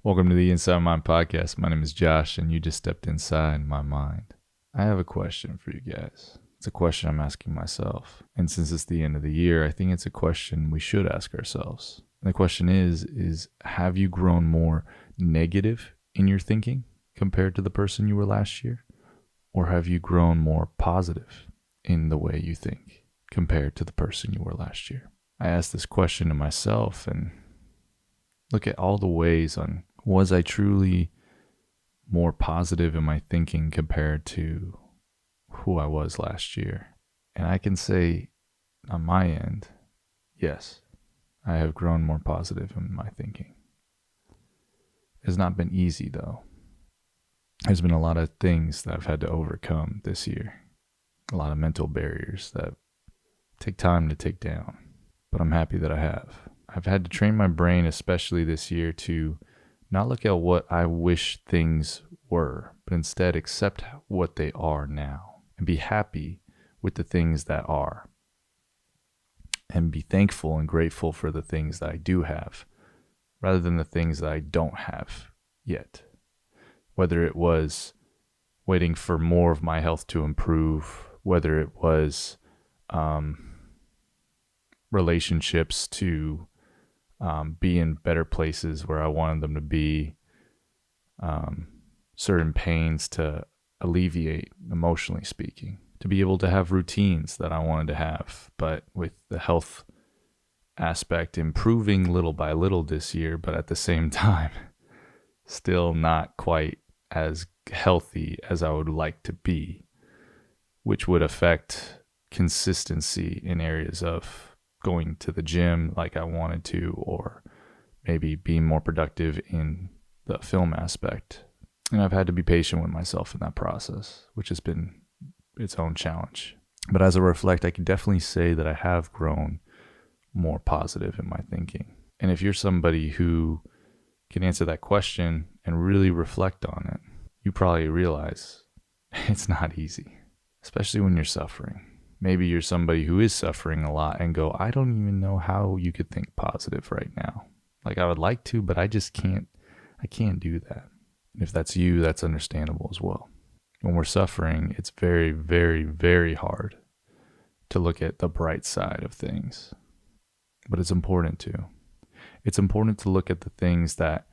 Welcome to the Inside Mind podcast. My name is Josh, and you just stepped inside my mind. I have a question for you guys. It's a question I'm asking myself. And since it's the end of the year, I think it's a question we should ask ourselves. And the question is have you grown more negative in your thinking compared to the person you were last year? Or have you grown more positive in the way you think compared to the person you were last year? I asked this question to myself and look at all the ways on, was I truly more positive in my thinking compared to who I was last year? And I can say on my end, yes, I have grown more positive in my thinking. It's not been easy though. There's been a lot of things that I've had to overcome this year. A lot of mental barriers that take time to take down. But I'm happy that I have. I've had to train my brain, especially this year, to not look at what I wish things were, but instead accept what they are now and be happy with the things that are. And be thankful and grateful for the things that I do have, rather than the things that I don't have yet. Whether it was waiting for more of my health to improve, whether it was relationships to be in better places where I wanted them to be, certain pains to alleviate, emotionally speaking, to be able to have routines that I wanted to have, but with the health aspect improving little by little this year, but at the same time, still not quite as healthy as I would like to be, which would affect consistency in areas of going to the gym like I wanted to, or maybe being more productive in the film aspect. And I've had to be patient with myself in that process, which has been its own challenge. But as I reflect, I can definitely say that I have grown more positive in my thinking. And if you're somebody who can answer that question and really reflect on it, you probably realize it's not easy, especially when you're suffering. Maybe you're somebody who is suffering a lot and go, I don't even know how you could think positive right now. Like I would like to, but I just can't. I can't do that. And if that's you, that's understandable as well. When we're suffering, it's very, very, very hard to look at the bright side of things. But it's important to. It's important to look at the things that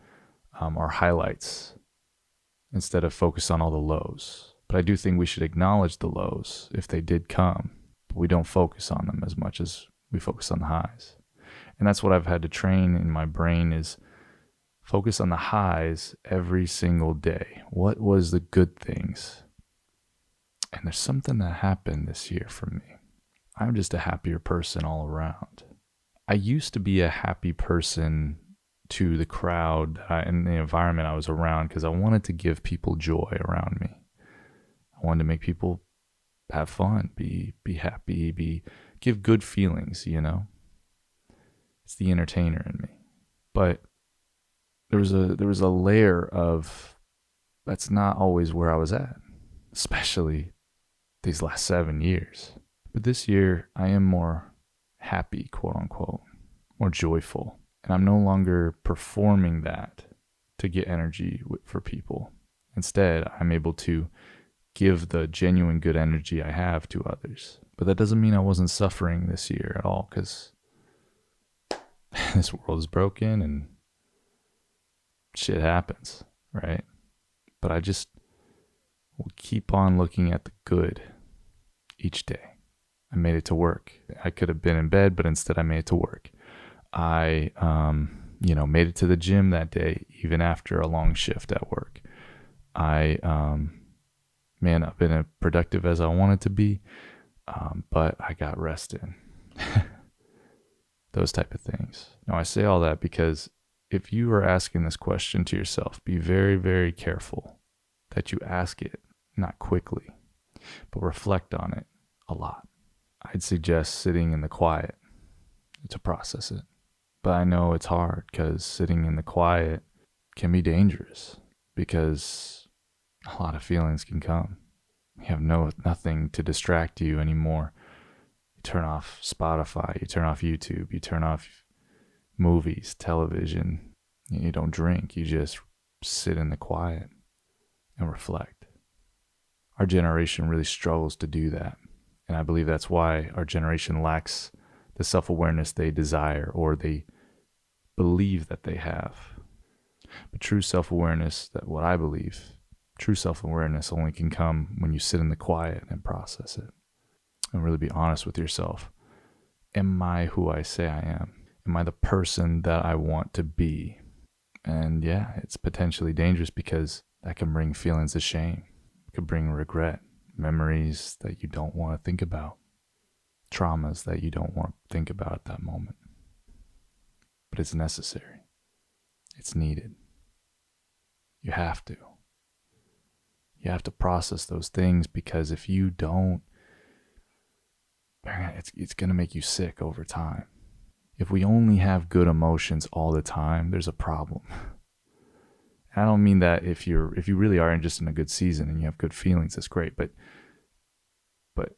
are highlights instead of focus on all the lows. But I do think we should acknowledge the lows if they did come, but we don't focus on them as much as we focus on the highs. And that's what I've had to train in my brain, is focus on the highs every single day. What was the good things? And there's something that happened this year for me. I'm just a happier person all around. I used to be a happy person to the crowd and the environment I was around because I wanted to give people joy around me. I wanted to make people have fun, be happy, give good feelings, you know? It's the entertainer in me. But there was a layer of that's not always where I was at, especially these last 7 years. But this year I am more happy, quote unquote, more joyful. And I'm no longer performing that to get energy for people. Instead, I'm able to give the genuine good energy I have to others. But that doesn't mean I wasn't suffering this year at all, because this world is broken and shit happens, right? But I just will keep on looking at the good each day. I made it to work. I could have been in bed, but instead I made it to work. I made it to the gym that day, even after a long shift at work. I've been as productive as I wanted to be, but I got rest in. Those type of things. Now, I say all that because if you are asking this question to yourself, be very, very careful that you ask it not quickly, but reflect on it a lot. I'd suggest sitting in the quiet to process it. But I know it's hard because sitting in the quiet can be dangerous because a lot of feelings can come. You have nothing to distract you anymore. You turn off Spotify, you turn off YouTube, you turn off movies, television, You don't drink, you just sit in the quiet and reflect. Our generation really struggles to do that. And I believe that's why our generation lacks the self-awareness they desire or they believe that they have. But true self-awareness, that what I believe, true self-awareness only can come when you sit in the quiet and process it and really be honest with yourself. Am I who I say I am? Am I the person that I want to be? And yeah, it's potentially dangerous because that can bring feelings of shame. It could bring regret, memories that you don't want to think about, traumas that you don't want to think about at that moment. But it's necessary. It's needed. You have to. You have to process those things, because if you don't, it's going to make you sick over time. If we only have good emotions all the time, there's a problem. I don't mean that if you really are just in a good season and you have good feelings, that's great. But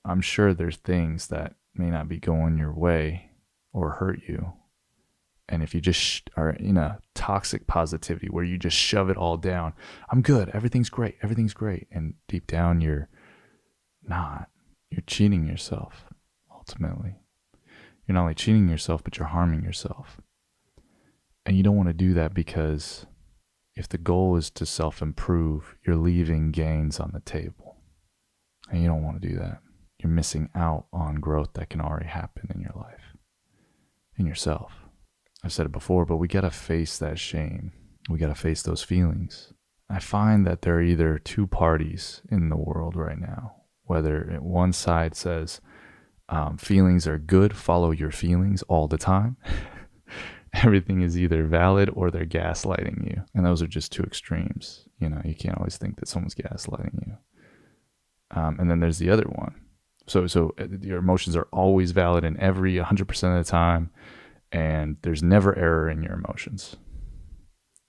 I'm sure there's things that may not be going your way or hurt you. And if you just are in a toxic positivity where you just shove it all down, I'm good, everything's great. And deep down, you're not. You're cheating yourself, ultimately. You're not only cheating yourself, but you're harming yourself. And you don't want to do that, because if the goal is to self-improve, you're leaving gains on the table. And you don't want to do that. You're missing out on growth that can already happen in your life, in yourself. I've said it before, but we got to face that shame. We got to face those feelings. I find that there are either two parties in the world right now, whether one side says feelings are good, follow your feelings all the time. Everything is either valid or they're gaslighting you. And those are just two extremes. You know, you can't always think that someone's gaslighting you. And then there's the other one. So your emotions are always valid in every 100% of the time. And there's never error in your emotions.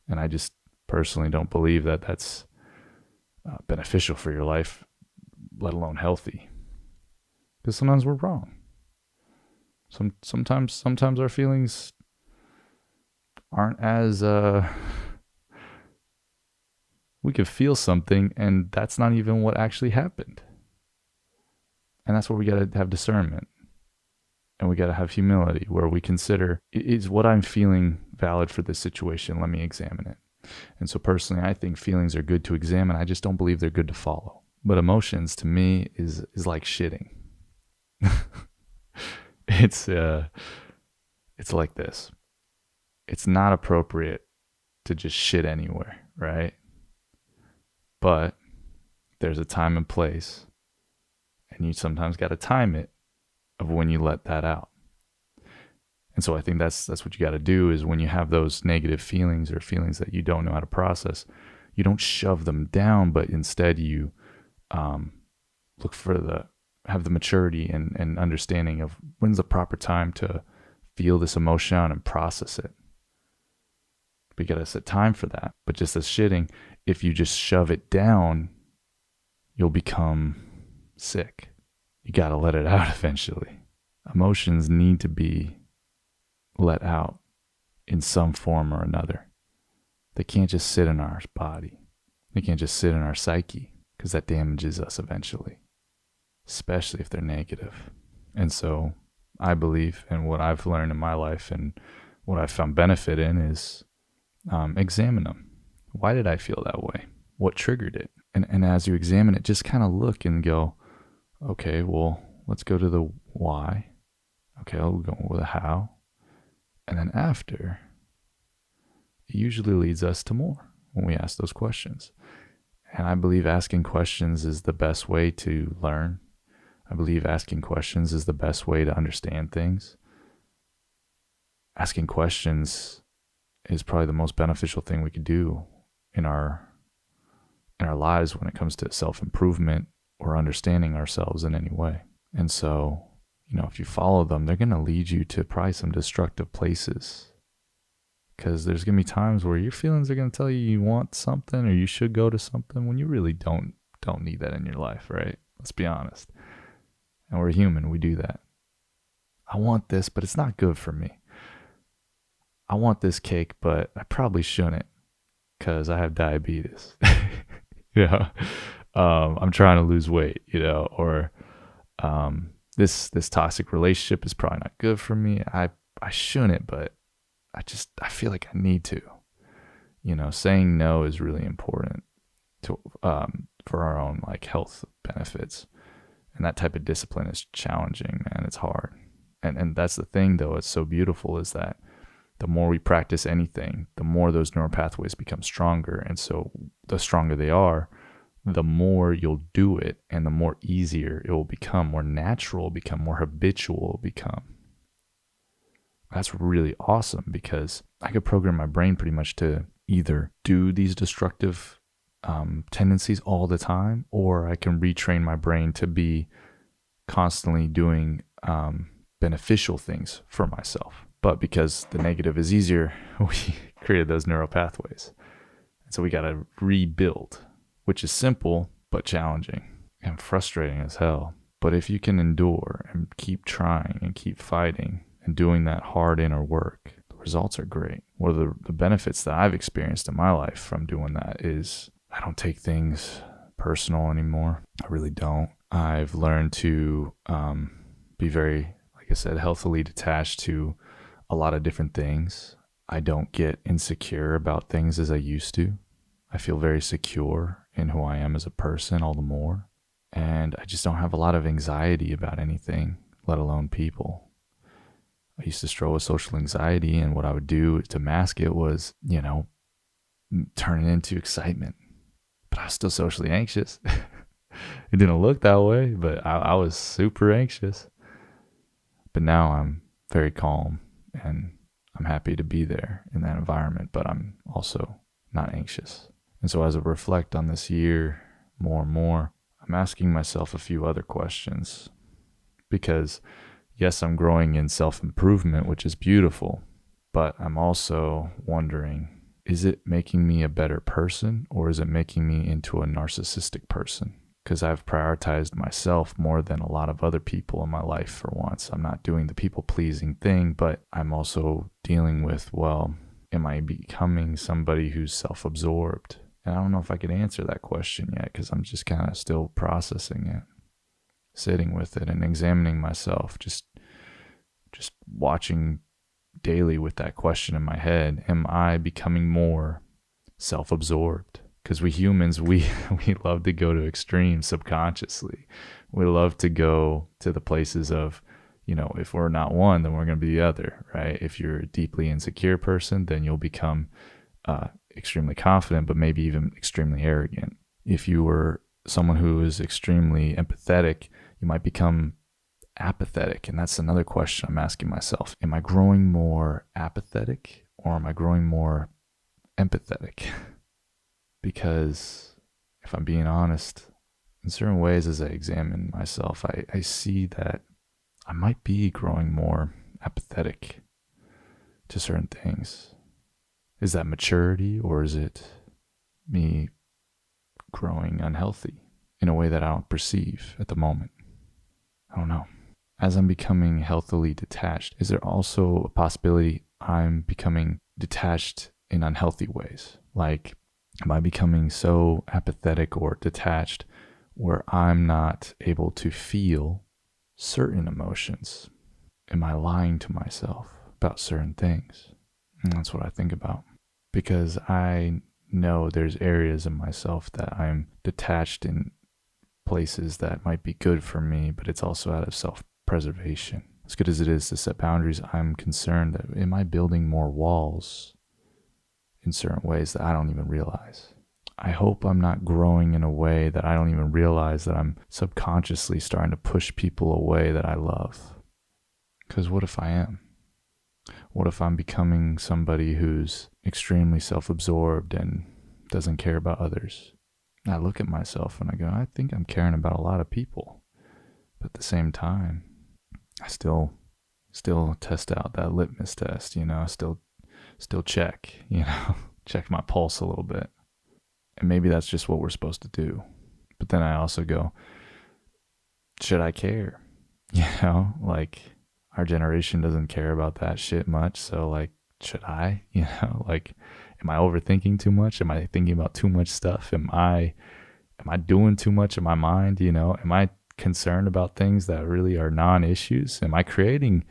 And I just personally don't believe that that's beneficial for your life, let alone healthy. Because sometimes we're wrong. Sometimes our feelings aren't as we could feel something and that's not even what actually happened. And that's where we got to have discernment. And we got to have humility, where we consider, is what I'm feeling valid for this situation? Let me examine it. And so personally, I think feelings are good to examine. I just don't believe they're good to follow. But emotions, to me, is like shitting. It's like this. It's not appropriate to just shit anywhere, right? But there's a time and place, and you sometimes got to time it of when you let that out. And so I think that's what you got to do, is when you have those negative feelings or feelings that you don't know how to process, you don't shove them down, but instead you look for have the maturity and understanding of when's the proper time to feel this emotion out and process it. We got to set time for that. But just as shitting, if you just shove it down, you'll become sick. You got to let it out eventually. Emotions need to be let out in some form or another. They can't just sit in our body. They can't just sit in our psyche, because that damages us eventually, especially if they're negative. And so I believe, and what I've learned in my life and what I've found benefit in, is examine them. Why did I feel that way? What triggered it? And as you examine it, just kind of look and go, okay, well, let's go to the why. Okay, I'll go with a how. And then after, it usually leads us to more when we ask those questions. And I believe asking questions is the best way to learn. I believe asking questions is the best way to understand things. Asking questions is probably the most beneficial thing we could do in our lives when it comes to self-improvement or understanding ourselves in any way. And so, if you follow them, they're going to lead you to probably some destructive places, because there's going to be times where your feelings are going to tell you want something or you should go to something when you really don't need that in your life, right? Let's be honest. And we're human. We do that. I want this, but it's not good for me. I want this cake, but I probably shouldn't because I have diabetes. Yeah. I'm trying to lose weight, or this toxic relationship is probably not good for me. I shouldn't, but I feel like I need to. Saying no is really important to for our own like health benefits. And that type of discipline is challenging, man. It's hard. And that's the thing though, it's so beautiful is that the more we practice anything, the more those neural pathways become stronger. And so the stronger they are, the more you'll do it and the more easier it will become, more natural, become more habitual, become. That's really awesome because I could program my brain pretty much to either do these destructive tendencies all the time, or I can retrain my brain to be constantly doing beneficial things for myself. But because the negative is easier, we created those neural pathways. And so we got to rebuild, which is simple but challenging and frustrating as hell. But if you can endure and keep trying and keep fighting and doing that hard inner work, the results are great. One of the benefits that I've experienced in my life from doing that is I don't take things personal anymore. I really don't. I've learned to be very, like I said, healthily detached to a lot of different things. I don't get insecure about things as I used to. I feel very secure in who I am as a person all the more. And I just don't have a lot of anxiety about anything, let alone people. I used to struggle with social anxiety, and what I would do to mask it was, turn it into excitement. But I was still socially anxious. It didn't look that way, but I was super anxious. But now I'm very calm and I'm happy to be there in that environment, but I'm also not anxious. And so as I reflect on this year more and more, I'm asking myself a few other questions because yes, I'm growing in self-improvement, which is beautiful, but I'm also wondering, is it making me a better person or is it making me into a narcissistic person? Because I've prioritized myself more than a lot of other people in my life for once. I'm not doing the people-pleasing thing, but I'm also dealing with, well, am I becoming somebody who's self-absorbed? And I don't know if I could answer that question yet because I'm just kind of still processing it, sitting with it and examining myself, just watching daily with that question in my head. Am I becoming more self-absorbed? Because we humans, we love to go to extremes subconsciously. We love to go to the places of, if we're not one, then we're going to be the other, right? If you're a deeply insecure person, then you'll become extremely confident, but maybe even extremely arrogant. If you were someone who is extremely empathetic, you might become apathetic. And that's another question I'm asking myself. Am I growing more apathetic or am I growing more empathetic? Because if I'm being honest, in certain ways, as I examine myself, I see that I might be growing more apathetic to certain things. Is that maturity or is it me growing unhealthy in a way that I don't perceive at the moment? I don't know. As I'm becoming healthily detached, is there also a possibility I'm becoming detached in unhealthy ways? Like, am I becoming so apathetic or detached where I'm not able to feel certain emotions? Am I lying to myself about certain things? And that's what I think about. Because I know there's areas of myself that I'm detached in places that might be good for me, but it's also out of self-preservation. As good as it is to set boundaries, I'm concerned that am I building more walls in certain ways that I don't even realize? I hope I'm not growing in a way that I don't even realize that I'm subconsciously starting to push people away that I love. Because what if I am? What if I'm becoming somebody who's extremely self-absorbed and doesn't care about others? I look at myself and I go, I think I'm caring about a lot of people. But at the same time, I still test out that litmus test, still check, check my pulse a little bit. And maybe that's just what we're supposed to do. But then I also go, should I care? Like our generation doesn't care about that shit much. So like should I, like, am I overthinking too much? Am I thinking about too much stuff? Am I doing too much in my mind? Am I concerned about things that really are non-issues? Am I creating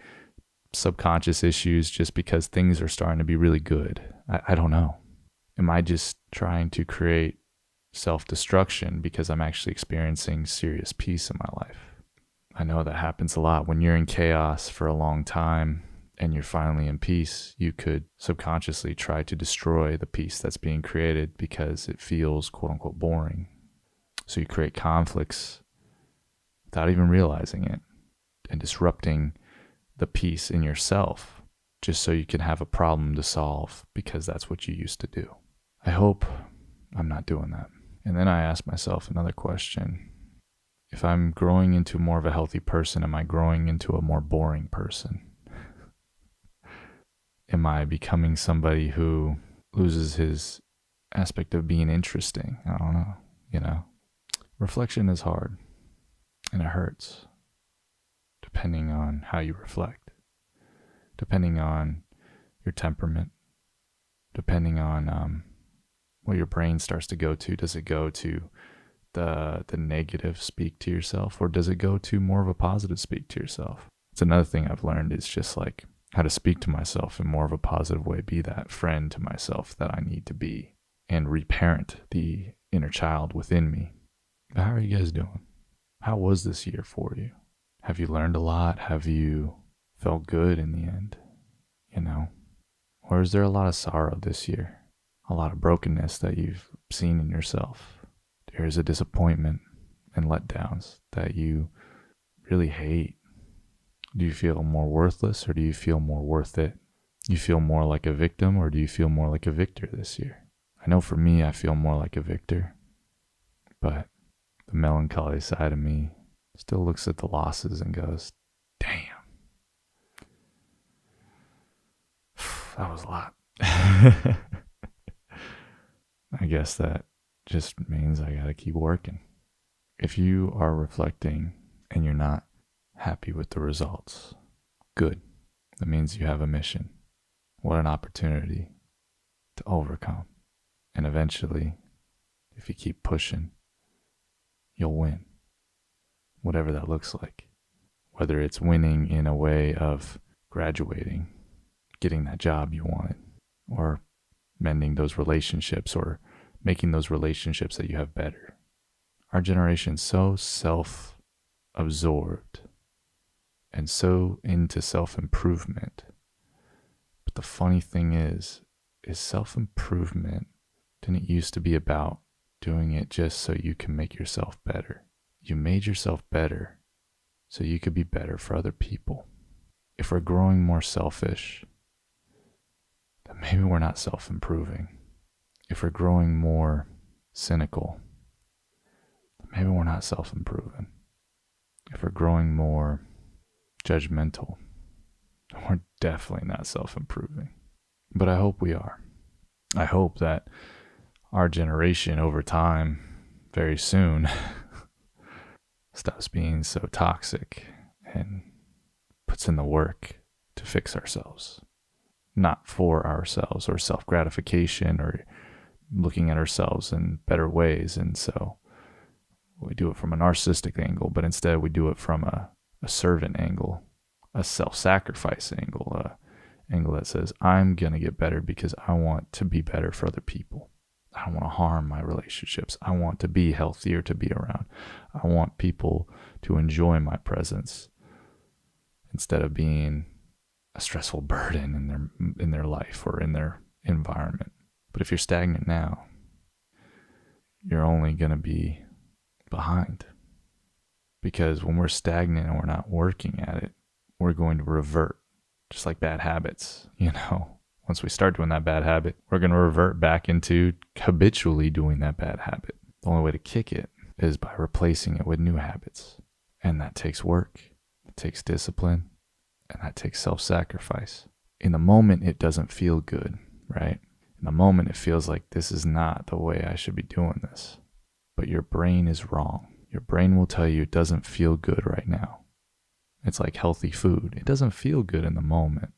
subconscious issues just because things are starting to be really good? I don't know. Am I just trying to create self-destruction because I'm actually experiencing serious peace in my life? I know that happens a lot. When you're in chaos for a long time and you're finally in peace, you could subconsciously try to destroy the peace that's being created because it feels quote unquote boring. So you create conflicts without even realizing it and disrupting the peace in yourself just so you can have a problem to solve because that's what you used to do. I hope I'm not doing that. And then I ask myself another question. If I'm growing into more of a healthy person, am I growing into a more boring person? Am I becoming somebody who loses his aspect of being interesting? I don't know, Reflection is hard and it hurts depending on how you reflect, depending on your temperament, depending on what your brain starts to go to. Does it go to the negative speak to yourself, or does it go to more of a positive speak to yourself? It's another thing I've learned is just like how to speak to myself in more of a positive way, be that friend to myself that I need to be, and reparent the inner child within me. But how are you guys doing? How was this year for you? Have you learned a lot? Have you felt good in the end? Or is there a lot of sorrow this year? A lot of brokenness that you've seen in yourself? There's a disappointment and letdowns that you really hate. Do you feel more worthless or do you feel more worth it? Do you feel more like a victim or do you feel more like a victor this year? I know for me, I feel more like a victor, but the melancholy side of me still looks at the losses and goes, damn, that was a lot. I guess that just means I gotta keep working. If you are reflecting and you're not happy with the results, good. That means you have a mission. What an opportunity to overcome. And eventually, if you keep pushing, you'll win. Whatever that looks like. Whether it's winning in a way of graduating, getting that job you wanted, or mending those relationships, or making those relationships that you have better. Our generation's so self-absorbed and so into self-improvement. But the funny thing is self-improvement didn't used to be about doing it just so you can make yourself better. You made yourself better so you could be better for other people. If we're growing more selfish, then maybe we're not self-improving. If we're growing more cynical, maybe we're not self-improving. If we're growing more judgmental, we're definitely not self-improving. But I hope we are. I hope that our generation over time, very soon, stops being so toxic and puts in the work to fix ourselves. Not for ourselves or self-gratification or looking at ourselves in better ways. And so we do it from a narcissistic angle, but instead we do it from a servant angle, a self-sacrifice angle, a angle that says, I'm going to get better because I want to be better for other people. I don't want to harm my relationships. I want to be healthier to be around. I want people to enjoy my presence instead of being a stressful burden in their life or in their environment. But if you're stagnant now, you're only going to be behind. Because when we're stagnant and we're not working at it, we're going to revert, just like bad habits. Once we start doing that bad habit, we're going to revert back into habitually doing that bad habit. The only way to kick it is by replacing it with new habits. And that takes work, it takes discipline, and that takes self-sacrifice. In the moment, it doesn't feel good, right? In the moment, it feels like this is not the way I should be doing this. But your brain is wrong. Your brain will tell you it doesn't feel good right now. It's like healthy food. It doesn't feel good in the moment,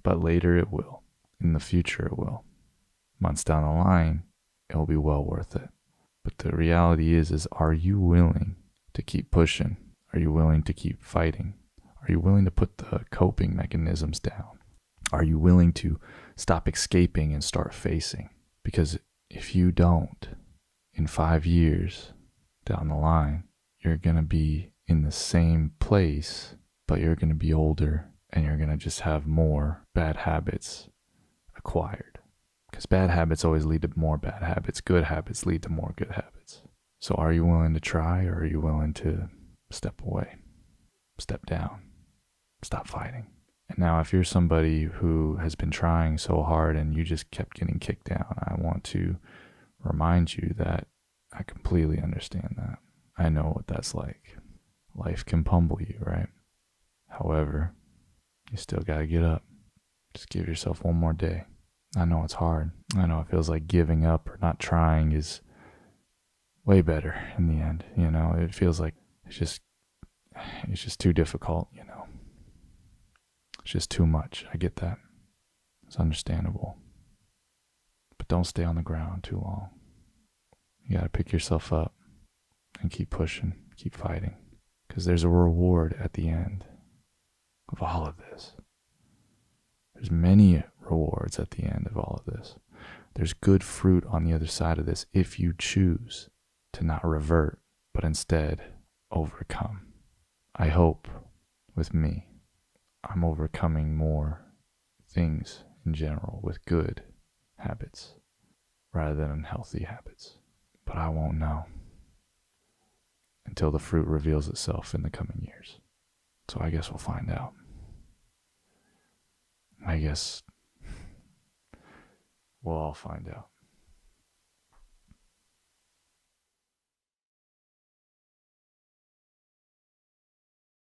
but later it will. In the future, it will. Months down the line, it'll be well worth it. But the reality is are you willing to keep pushing? Are you willing to keep fighting? Are you willing to put the coping mechanisms down? Are you willing to stop escaping and start facing? Because if you don't, in 5 years down the line, you're going to be in the same place, but you're going to be older and you're going to just have more bad habits acquired. Because bad habits always lead to more bad habits. Good habits lead to more good habits. So are you willing to try, or are you willing to step away, step down, stop fighting? And now if you're somebody who has been trying so hard and you just kept getting kicked down, I want to remind you that I completely understand that. I know what that's like. Life can pummel you, right? However, you still gotta get up. Just give yourself one more day. I know it's hard. I know it feels like giving up or not trying is way better in the end. You know, it feels like it's just too difficult, you know. It's just too much. I get that. It's understandable. But don't stay on the ground too long. You gotta pick yourself up and keep pushing, keep fighting. Because there's a reward at the end of all of this. There's many rewards at the end of all of this. There's good fruit on the other side of this if you choose to not revert, but instead overcome. I hope with me, I'm overcoming more things in general with good habits rather than unhealthy habits. But I won't know until the fruit reveals itself in the coming years. So I guess we'll find out. I guess we'll all find out.